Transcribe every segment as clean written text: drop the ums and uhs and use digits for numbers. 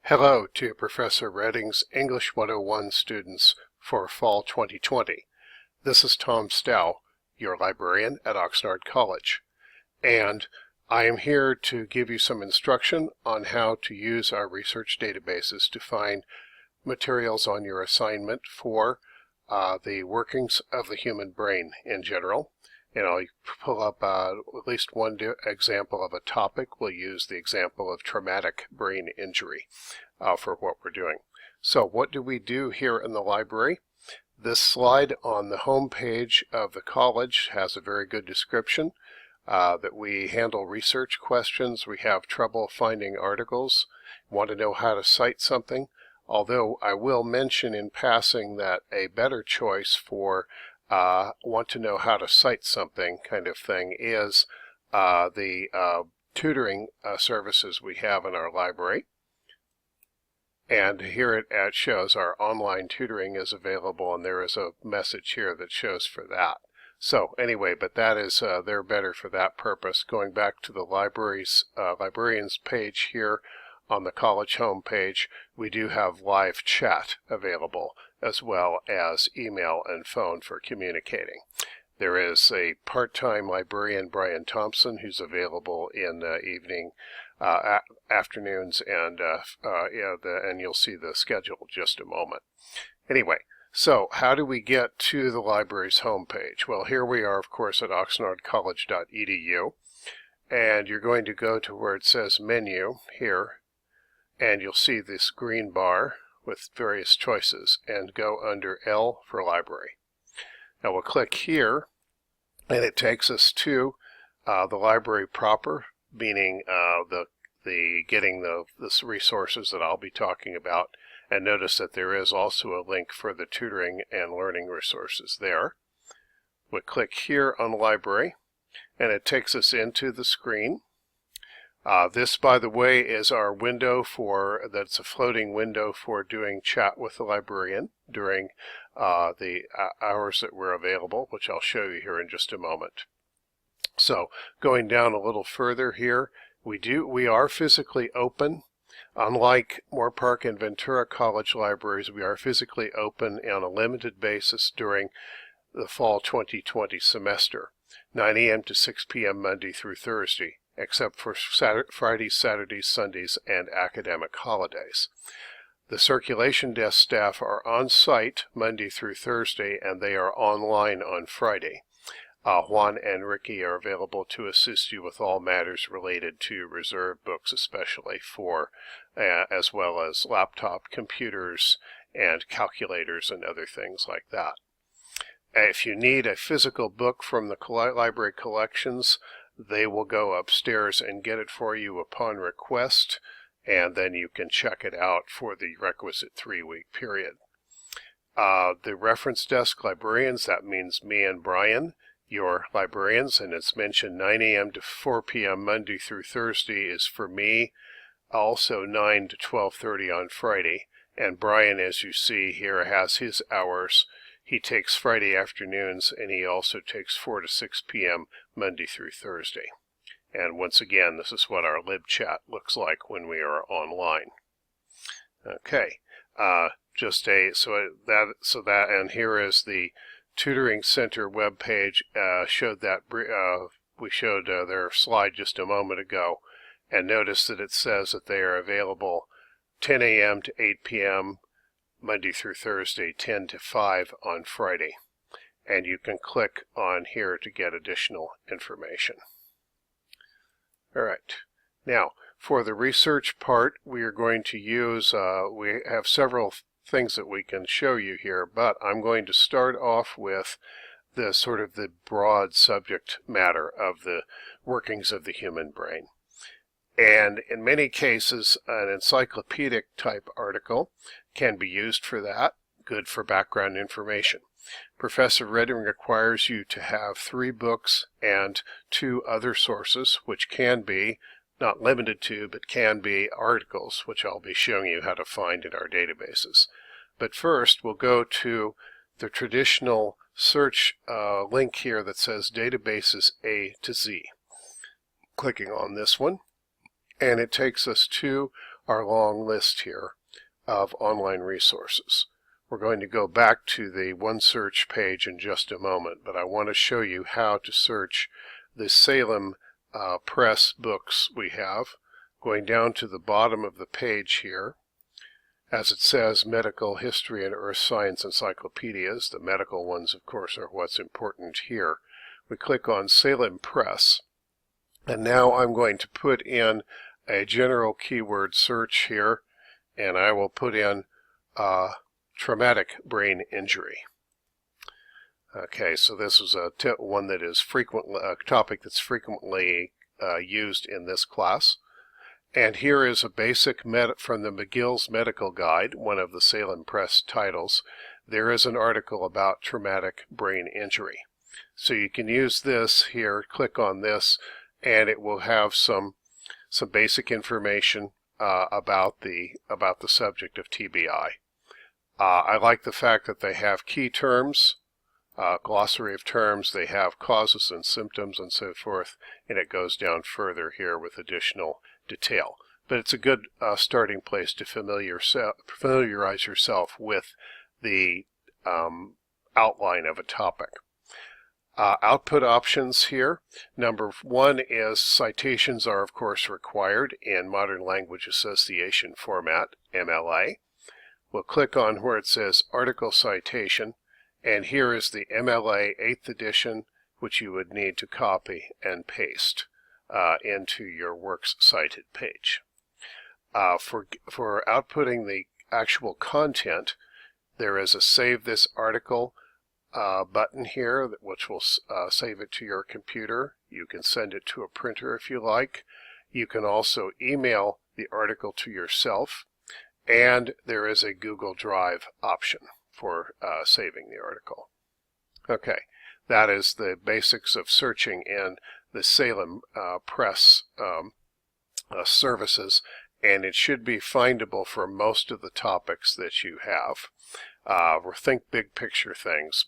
Hello to Professor Redding's English 101 students for Fall 2020. This is Tom Stow, your librarian at Oxnard College, and I am here to give you some instruction on how to use our research databases to find materials on your assignment for the workings of the human brain in general. And I'll pull up at least one example of a topic. We'll use the example of traumatic brain injury for what we're doing. So what do we do here in the library? This slide on the home page of the college has a very good description that we handle research questions. We have trouble finding articles, want to know how to cite something. Although I will mention in passing that a better choice for want to know how to cite something kind of thing is the tutoring services we have in our library. And here it shows our online tutoring is available, and there is a message here that shows for that. So anyway, but that is they're better for that purpose. Going back to the librarians page here on the college home page, we do have live chat available, as well as email and phone for communicating. There is a part-time librarian, Brian Thompson, who's available in the evening, afternoons, and and you'll see the schedule in just a moment. Anyway, so how do we get to the library's homepage? Well, here we are, of course, at oxnardcollege.edu, and you're going to go to where it says Menu here, and you'll see this green bar with various choices, and go under L for Library. Now we'll click here, and it takes us to the library proper, meaning getting the resources that I'll be talking about. And notice that there is also a link for the tutoring and learning resources there. We'll click here on Library, and it takes us into the screen. This, by the way, is our window that's a floating window for doing chat with the librarian during the hours that we're available, which I'll show you here in just a moment. So going down a little further here, we are physically open. Unlike Moorpark and Ventura College libraries, we are physically open on a limited basis during the fall 2020 semester, 9 a.m. to 6 p.m. Monday through Thursday, except for Fridays, Saturdays, Sundays, and academic holidays. The circulation desk staff are on site Monday through Thursday, and they are online on Friday. Juan and Ricky are available to assist you with all matters related to reserved books, especially for, as well as laptop computers and calculators and other things like that. If you need a physical book from the library collections, they will go upstairs and get it for you upon request, and then you can check it out for the requisite 3-week period. The reference desk librarians, that means me and Brian, your librarians, and it's mentioned 9 a.m. to 4 p.m. Monday through Thursday is for me, also 9 to 12:30 on Friday, and Brian, as you see here, has his hours. He takes Friday afternoons, and he also takes 4 to 6 p.m. Monday through Thursday. And once again, this is what our lib chat looks like when we are online. Okay, and here is the Tutoring Center web page. We showed their slide just a moment ago, and notice that it says that they are available 10 a.m. to 8 p.m. Monday through Thursday, 10 to 5 on Friday. And you can click on here to get additional information. All right. Now, for the research part, we are going to use, we have several things that we can show you here, but I'm going to start off with the sort of the broad subject matter of the workings of the human brain. And in many cases, an encyclopedic type article can be used for that, good for background information. Professor Redding requires you to have 3 books and 2 other sources, which can be, not limited to, but can be articles, which I'll be showing you how to find in our databases. But first, we'll go to the traditional search link here that says Databases A to Z. Clicking on this one, and it takes us to our long list here of online resources. We're going to go back to the OneSearch page in just a moment, but I want to show you how to search the Salem Press books we have. Going down to the bottom of the page here, as it says medical history and earth science encyclopedias. The medical ones, of course, are what's important here. We click on Salem Press, and now I'm going to put in a general keyword search here, and I will put in traumatic brain injury. Okay, so this is a one that is a topic that's frequently used in this class. And here is a basic from the McGill's Medical Guide, one of the Salem Press titles. There is an article about traumatic brain injury. So you can use this here, click on this, and it will have some basic information about the subject of TBI. I like the fact that they have key terms, glossary of terms, they have causes and symptoms and so forth, and it goes down further here with additional detail. But it's a good starting place to familiarize yourself with the outline of a topic. Output options here. Number one is citations are of course required in Modern Language Association format, MLA. We'll click on where it says article citation, and here is the MLA 8th edition, which you would need to copy and paste into your Works Cited page. For outputting the actual content, there is a Save This Article button here, which will save it to your computer. You can send it to a printer if you like. You can also email the article to yourself, and there is a Google Drive option for saving the article. Okay, that is the basics of searching in the Salem Press services, and it should be findable for most of the topics that you have. Think big picture things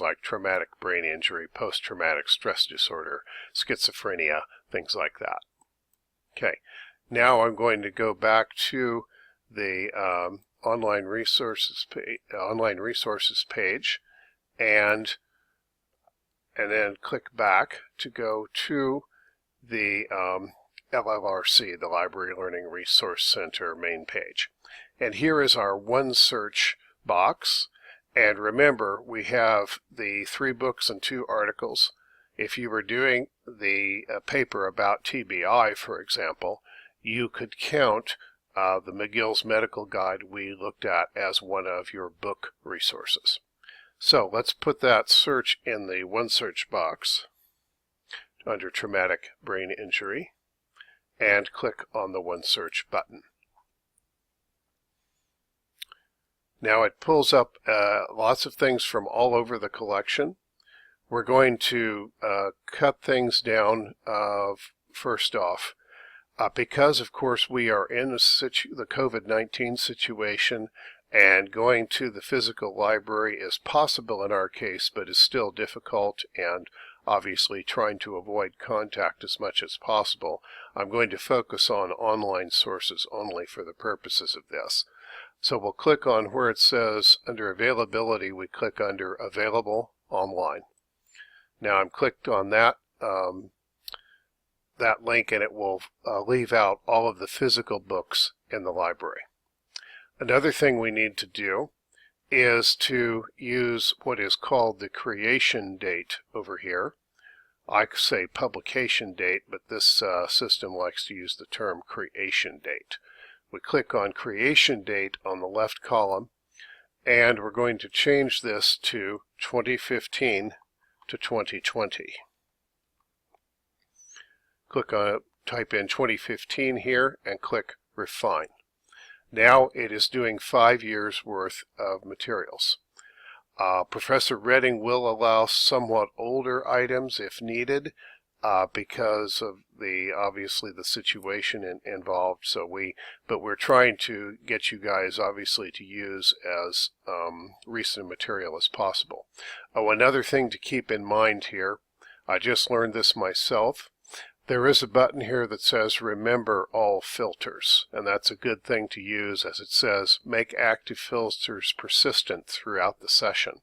like traumatic brain injury, post-traumatic stress disorder, schizophrenia, things like that. Okay, now I'm going to go back to the online resources page, and then click back to go to the LLRC, the Library Learning Resource Center main page. And here is our OneSearch box. And remember, we have the 3 books and 2 articles. If you were doing the paper about TBI, for example, you could count the McGill's Medical Guide we looked at as one of your book resources. So let's put that search in the OneSearch box under traumatic brain injury and click on the OneSearch button. Now it pulls up lots of things from all over the collection. We're going to cut things down first off. Because, of course, we are in the COVID-19 situation, and going to the physical library is possible in our case, but is still difficult, and obviously trying to avoid contact as much as possible, I'm going to focus on online sources only for the purposes of this. So we'll click on where it says under availability, we click under Available Online. Now I'm clicked on that link, and it will leave out all of the physical books in the library. Another thing we need to do is to use what is called the creation date over here. I say publication date, but this system likes to use the term creation date. We click on creation date on the left column, and we're going to change this to 2015 to 2020. Click on it, type in 2015 here, and click Refine. Now it is doing 5 years worth of materials. Professor Redding will allow somewhat older items if needed because of obviously the situation involved. But we're trying to get you guys obviously to use as recent material as possible. Oh, another thing to keep in mind here, I just learned this myself. There is a button here that says Remember All Filters, and that's a good thing to use, as it says make active filters persistent throughout the session.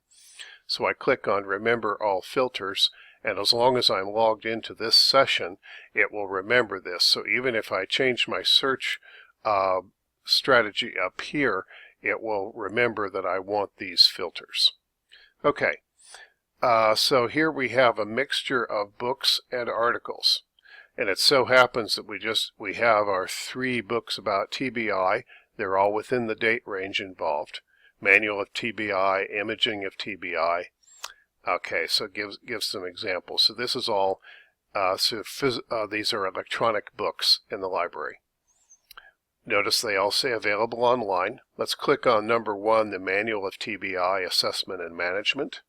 So I click on Remember All Filters, and as long as I'm logged into this session, it will remember this. So even if I change my search strategy up here, it will remember that I want these filters. Okay, so here we have a mixture of books and articles. And it so happens that we have our 3 books about TBI. They're all within the date range involved. Manual of TBI, Imaging of TBI. Okay, so give some examples. So this is all, these are electronic books in the library. Notice they all say available online. Let's click on number 1, the Manual of TBI, Assessment and Management.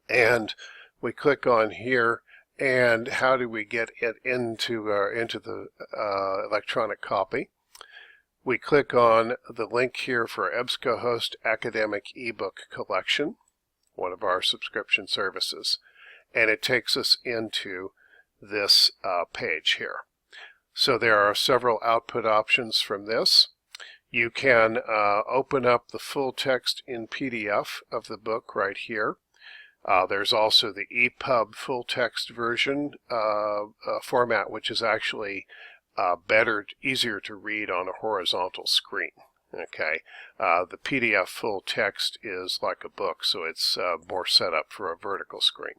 And we click on here, and how do we get it into the electronic copy? We click on the link here for EBSCOhost Academic eBook Collection, one of our subscription services, and it takes us into this page here. So there are several output options from this. You can open up the full text in PDF of the book right here. There's also the EPUB full text version format, which is actually easier to read on a horizontal screen. Okay, the PDF full text is like a book, so it's more set up for a vertical screen.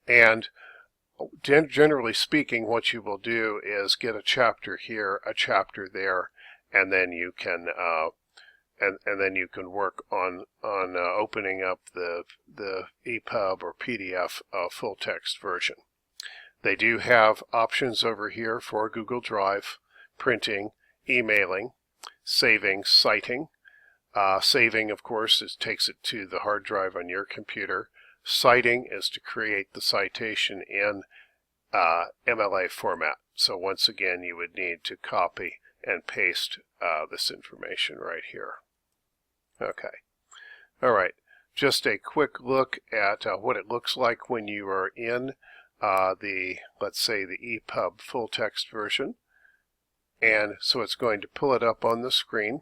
And generally speaking, what you will do is get a chapter here, a chapter there, and then you can and then you can work on opening up the EPUB or PDF full text version. They do have options over here for Google Drive, printing, emailing, saving, citing. Saving, of course, takes it to the hard drive on your computer. Citing is to create the citation in MLA format. So once again, you would need to copy and paste this information right here. Okay. All right. Just a quick look at what it looks like when you are in let's say the EPUB full text version. And so it's going to pull it up on the screen.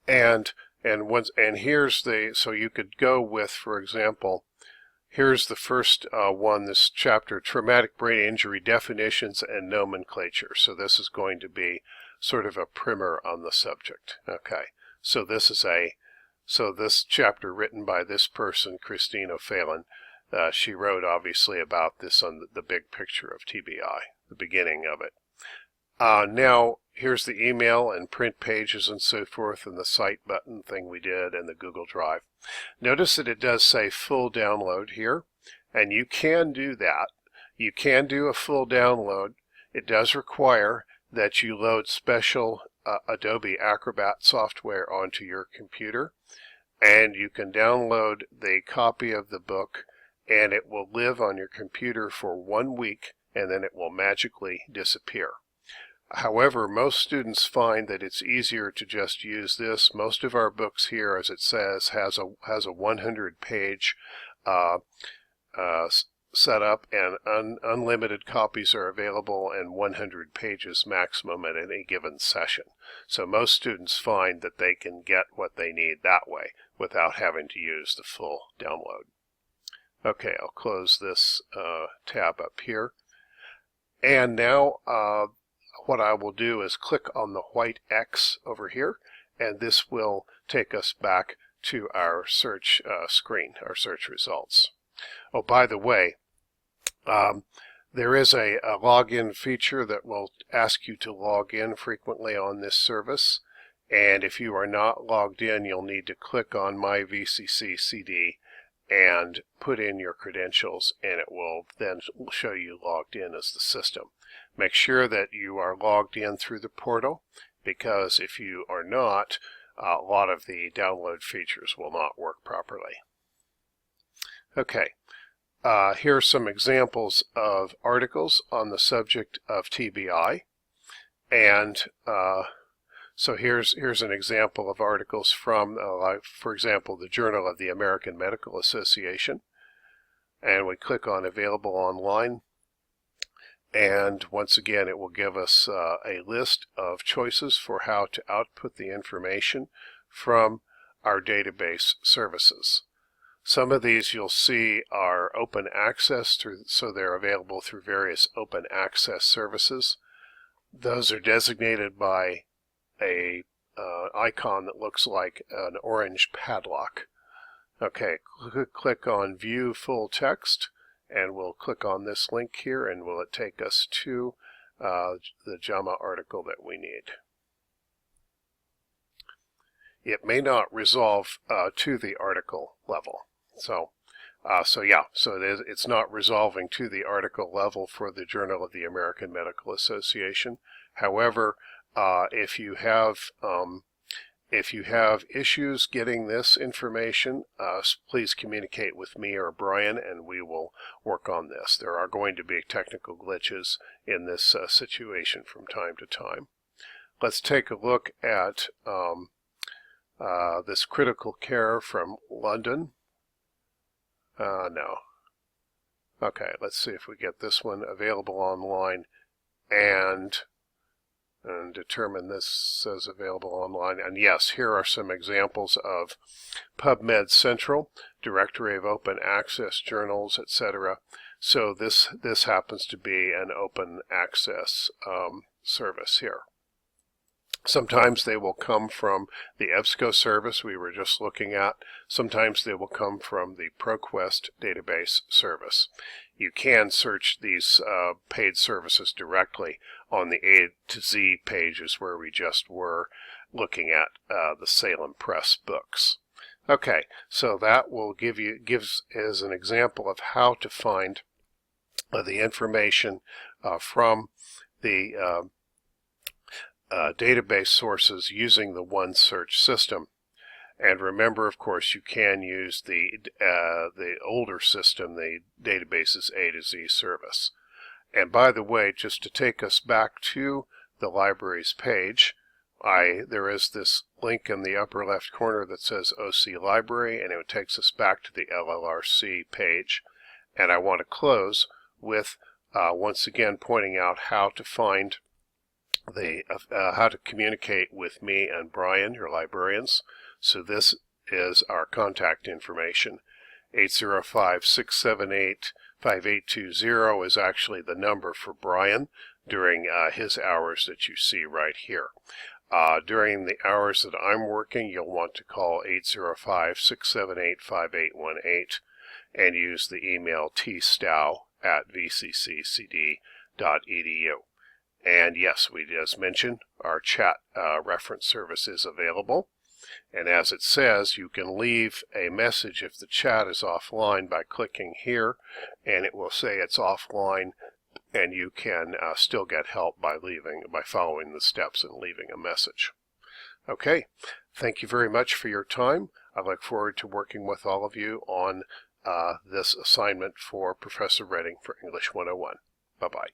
And here's so you could go with, for example, here's the first one, this chapter, Traumatic Brain Injury Definitions and Nomenclature. So this is going to be sort of a primer on the subject. Okay. So this chapter written by this person, Christine O'Phelan, she wrote obviously about this on the big picture of TBI, the beginning of it. Now here's the email and print pages and so forth, and the cite button thing we did, and the Google Drive. Notice that it does say full download here, and you can do that. You can do a full download. It does require that you load special Adobe Acrobat software onto your computer, and you can download the copy of the book, and it will live on your computer for 1 week, and then it will magically disappear. However, most students find that it's easier to just use this. Most of our books here, as it says, has a 100-page setup, and unlimited copies are available, and 100 pages maximum at any given session. So most students find that they can get what they need that way without having to use the full download. Okay, I'll close this tab up here. And now what I will do is click on the white X over here, and this will take us back to our search screen, our search results. Oh, by the way, there is a login feature that will ask you to log in frequently on this service, and if you are not logged in, you'll need to click on My VCC CD and put in your credentials, and it will then show you logged in as the system. Make sure that you are logged in through the portal, because if you are not, a lot of the download features will not work properly. Okay, here are some examples of articles on the subject of TBI, and so here's an example of articles from, for example, the Journal of the American Medical Association, and we click on Available Online, And once again, it will give us a list of choices for how to output the information from our database services. Some of these you'll see are open access, so they're available through various open access services. Those are designated by a icon that looks like an orange padlock. Okay, click on View Full Text, and we'll click on this link here, and will it take us to the JAMA article that we need. It may not resolve to the article level. So it's not resolving to the article level for the Journal of the American Medical Association. However, if you have issues getting this information, please communicate with me or Brian, and we will work on this. There are going to be technical glitches in this situation from time to time. Let's take a look at this critical care from London. No. Okay, let's see if we get this one available online and determine this says available online. And yes, here are some examples of PubMed Central, Directory of Open Access Journals, etc. So this happens to be an open access service here. Sometimes they will come from the EBSCO service we were just looking at. Sometimes they will come from the ProQuest database service. You can search these paid services directly on the A to Z pages where we just were looking at the Salem Press books. Okay, so that will gives as an example of how to find the information from the database sources using the OneSearch system. And remember, of course, you can use the older system, the database's A to Z service. And by the way, just to take us back to the library's page, there is this link in the upper left corner that says OC Library, and it takes us back to the LLRC page. And I want to close with once again pointing out how to find how to communicate with me and Brian, your librarians. So this is our contact information. 805-678-5820 is actually the number for Brian during his hours that you see right here. During the hours that I'm working, you'll want to call 805-678-5818 and use the email tstow@vcccd.edu. And yes, we just mentioned our chat reference service is available. And as it says, you can leave a message if the chat is offline by clicking here, and it will say it's offline, and you can still get help by following the steps and leaving a message. Okay, thank you very much for your time. I look forward to working with all of you on this assignment for Professor Redding for English 101. Bye-bye.